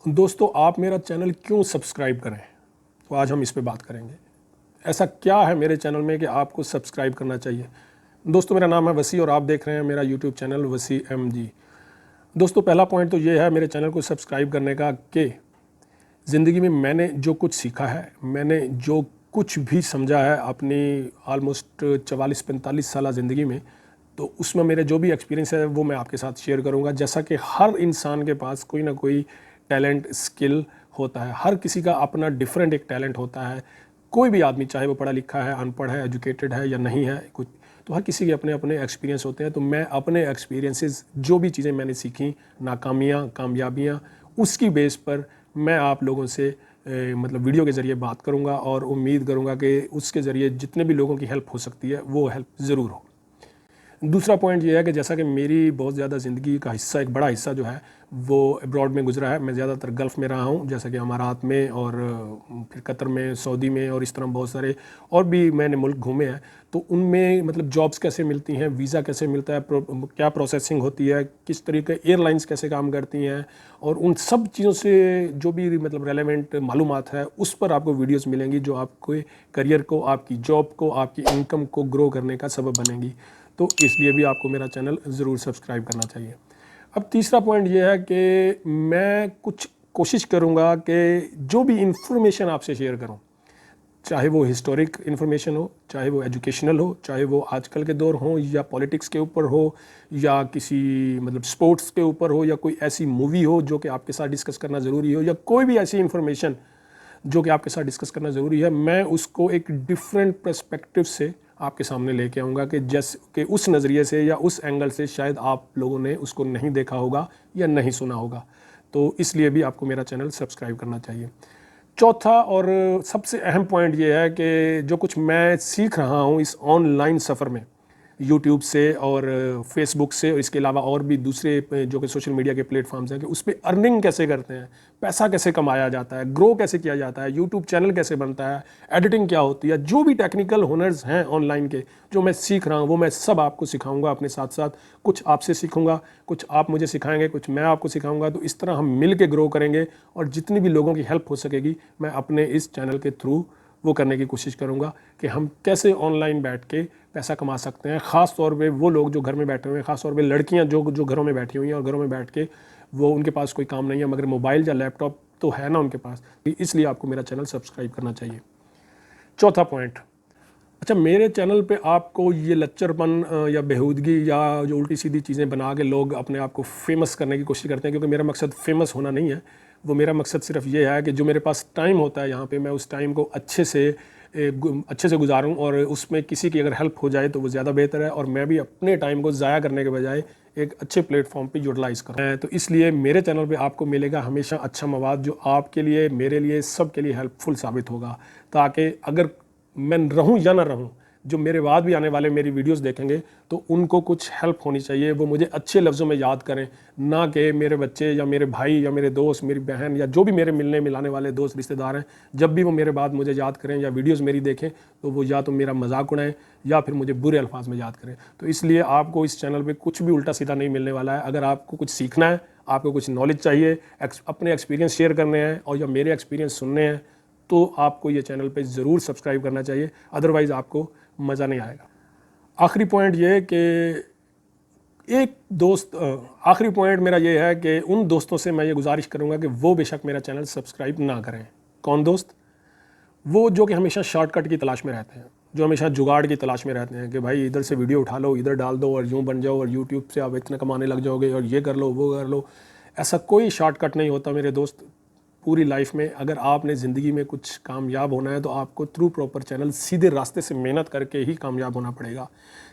दोस्तों, आप मेरा चैनल क्यों सब्सक्राइब करें, तो आज हम इस पे बात करेंगे। ऐसा क्या है मेरे चैनल में कि आपको सब्सक्राइब करना चाहिए। दोस्तों, मेरा नाम है वसी और आप देख रहे हैं मेरा यूट्यूब चैनल वसी MG। दोस्तों, पहला पॉइंट तो ये है मेरे चैनल को सब्सक्राइब करने का कि ज़िंदगी में मैंने जो कुछ सीखा है, मैंने जो कुछ भी समझा है अपनी ऑलमोस्ट 44-45 साल ज़िंदगी में, तो उसमें मेरे जो भी एक्सपीरियंस है वो मैं आपके साथ शेयर करूंगा। जैसा कि हर इंसान के पास कोई ना कोई टैलेंट, स्किल होता है, हर किसी का अपना डिफरेंट एक टैलेंट होता है। कोई भी आदमी, चाहे वो पढ़ा लिखा है, अनपढ़ है, एजुकेटेड है या नहीं है, कुछ तो हर किसी के अपने अपने एक्सपीरियंस होते हैं। तो मैं अपने एक्सपीरियंसेस, जो भी चीज़ें मैंने सीखी, नाकामियाँ, कामयाबियाँ, उसकी बेस पर मैं आप लोगों से मतलब वीडियो के ज़रिए बात करूंगा और उम्मीद करूंगा कि उसके ज़रिए जितने भी लोगों की हेल्प हो सकती है वो हेल्प ज़रूर हो। दूसरा पॉइंट ये है कि जैसा कि मेरी बहुत ज़्यादा ज़िंदगी का हिस्सा, एक बड़ा हिस्सा जो है वो अब्रॉड में गुजरा है। मैं ज़्यादातर गल्फ़ में रहा हूँ, जैसा कि अमारात में और फिर कतर में, सऊदी में और इस तरह बहुत सारे और भी मैंने मुल्क घूमे हैं। तो उनमें मतलब जॉब्स कैसे मिलती हैं, वीज़ा कैसे मिलता है, क्या प्रोसेसिंग होती है, किस तरीके एयरलाइंस कैसे काम करती हैं, और उन सब चीज़ों से जो भी मतलब रेलेवेंट मालूमात है उस पर आपको वीडियोज़ मिलेंगी जो आपके करियर को, आपकी जॉब को, आपकी इनकम को ग्रो करने का सबब बनेंगी। तो इसलिए भी आपको मेरा चैनल ज़रूर सब्सक्राइब करना चाहिए। अब तीसरा पॉइंट ये है कि मैं कुछ कोशिश करूँगा कि जो भी इंफॉर्मेशन आपसे शेयर करूँ, चाहे वो हिस्टोरिक इन्फॉर्मेशन हो, चाहे वो एजुकेशनल हो, चाहे वो आजकल के दौर हो या पॉलिटिक्स के ऊपर हो या किसी मतलब स्पोर्ट्स के ऊपर हो या कोई ऐसी मूवी हो जो कि आपके साथ डिस्कस करना ज़रूरी हो, या कोई भी ऐसी इन्फॉर्मेशन जो कि आपके साथ डिस्कस करना ज़रूरी है, मैं उसको एक डिफरेंट पर्सपेक्टिव से आपके सामने लेके आऊँगा कि जैसे कि उस नज़रिए से या उस एंगल से शायद आप लोगों ने उसको नहीं देखा होगा या नहीं सुना होगा। तो इसलिए भी आपको मेरा चैनल सब्सक्राइब करना चाहिए। चौथा और सबसे अहम पॉइंट ये है कि जो कुछ मैं सीख रहा हूँ इस ऑनलाइन सफ़र में, यूट्यूब से और फेसबुक से और इसके अलावा और भी दूसरे जो कि सोशल मीडिया के प्लेटफॉर्म्स हैं, कि उस पर अर्निंग कैसे करते हैं, पैसा कैसे कमाया जाता है, ग्रो कैसे किया जाता है, यूट्यूब चैनल कैसे बनता है, एडिटिंग क्या होती है, जो भी टेक्निकल हुनर्स हैं ऑनलाइन के जो मैं सीख रहा हूँ वो मैं सब आपको सिखाऊंगा। अपने साथ साथ कुछ आपसे सीखूंगा, कुछ आप मुझे सिखाएंगे, कुछ मैं आपको सिखाऊंगा। तो इस तरह हम मिल के ग्रो करेंगे और जितनी भी लोगों की हेल्प हो सकेगी मैं अपने इस चैनल के थ्रू वो करने की कोशिश करूंगा कि हम कैसे ऑनलाइन बैठ के पैसा कमा सकते हैं। ख़ास तौर पे वो लोग जो घर में बैठे हुए हैं, ख़ास तौर पे लड़कियां जो घरों में बैठी हुई हैं और घरों में बैठ के वो उनके पास कोई काम नहीं है मगर मोबाइल या लैपटॉप तो है ना उनके पास, इसलिए आपको मेरा चैनल सब्सक्राइब करना चाहिए। चौथा पॉइंट, अच्छा, मेरे चैनल पे आपको ये लच्चरपन या बेहूदगी या जो उल्टी सीधी चीज़ें बना के लोग अपने आप को फेमस करने की कोशिश करते हैं, क्योंकि मेरा मकसद फेमस होना नहीं है। वो मेरा मकसद सिर्फ ये है कि जो मेरे पास टाइम होता है यहाँ पे, मैं उस टाइम को अच्छे से गुजारूं और उसमें किसी की अगर हेल्प हो जाए तो वो ज़्यादा बेहतर है, और मैं भी अपने टाइम को ज़ाया करने के बजाय एक अच्छे प्लेटफॉर्म पे यूटिलाइज़ करूँ। तो इसलिए मेरे चैनल पे आपको मिलेगा हमेशा अच्छा मवाद जो आपके लिए, मेरे लिए, सब के लिए हेल्पफुल साबित होगा, ताकि अगर मैं रहूं या ना रहूं, जो मेरे बाद भी आने वाले मेरी वीडियोस देखेंगे तो उनको कुछ हेल्प होनी चाहिए, वो मुझे अच्छे लफ्ज़ों में याद करें, ना कि मेरे बच्चे या मेरे भाई या मेरे दोस्त, मेरी बहन या जो भी मेरे मिलने मिलाने वाले दोस्त रिश्तेदार हैं, जब भी वो मेरे बाद मुझे याद करें या वीडियोज़ मेरी देखें तो वो या तो मेरा मजाक उड़ाएं या फिर मुझे बुरे अल्फाज में याद करें। तो इसलिए आपको इस चैनल पर कुछ भी उल्टा सीधा नहीं मिलने वाला है। अगर आपको कुछ सीखना है, आपको कुछ नॉलेज चाहिए, अपने एक्सपीरियंस शेयर करने हैं और या मेरे एक्सपीरियंस सुनने हैं, तो आपको ये चैनल पे ज़रूर सब्सक्राइब करना चाहिए, अदरवाइज़ आपको मज़ा नहीं आएगा। आखिरी पॉइंट ये कि एक दोस्त, आखिरी पॉइंट मेरा ये है कि उन दोस्तों से मैं ये गुजारिश करूँगा कि वो बेशक मेरा चैनल सब्सक्राइब ना करें। कौन दोस्त? वो जो कि हमेशा शॉर्टकट की तलाश में रहते हैं, जो हमेशा जुगाड़ की तलाश में रहते हैं कि भाई इधर से वीडियो उठा लो, इधर डाल दो और यूँ बन जाओ और यूट्यूब से आप इतना कमाने लग जाओगे और ये कर लो वो कर लो। ऐसा कोई शॉर्टकट नहीं होता मेरे दोस्त। पूरी लाइफ में अगर आपने ज़िंदगी में कुछ कामयाब होना है तो आपको थ्रू प्रॉपर चैनल, सीधे रास्ते से मेहनत करके ही कामयाब होना पड़ेगा।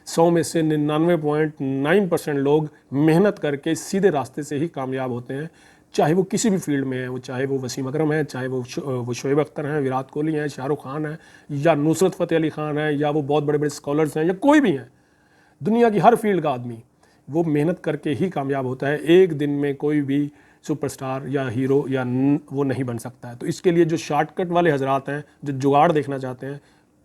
100 में से 99.9% लोग मेहनत करके सीधे रास्ते से ही कामयाब होते हैं, चाहे वो किसी भी फील्ड में है। वो चाहे वो वसीम अकरम है, चाहे वो शोएब अख्तर हैं, विराट कोहली हैं, शाहरुख खान है, या नुसरत फ़तेह अली खान है, या वो बहुत बड़े बड़े स्कॉलर्स हैं, या कोई भी हैं। दुनिया की हर फील्ड का आदमी वो मेहनत करके ही कामयाब होता है। एक दिन में कोई भी सुपरस्टार या हीरो या वो नहीं बन सकता है। तो इसके लिए जो शॉर्टकट वाले हजरात हैं, जो जुगाड़ देखना चाहते हैं,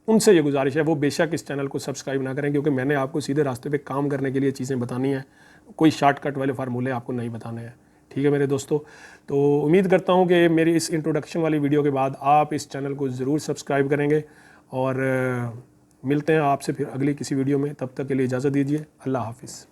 उनसे ये गुजारिश है वो बेशक इस चैनल को सब्सक्राइब ना करें, क्योंकि मैंने आपको सीधे रास्ते पे काम करने के लिए चीज़ें बतानी है, कोई शॉर्टकट वाले फार्मूले आपको नहीं बताने हैं। ठीक है मेरे दोस्तों, तो उम्मीद करता हूँ कि मेरी इस इंट्रोडक्शन वाली वीडियो के बाद आप इस चैनल को ज़रूर सब्सक्राइब करेंगे और मिलते हैं आपसे फिर अगली किसी वीडियो में। तब तक के लिए इजाज़त दीजिए। अल्लाह हाफिज़।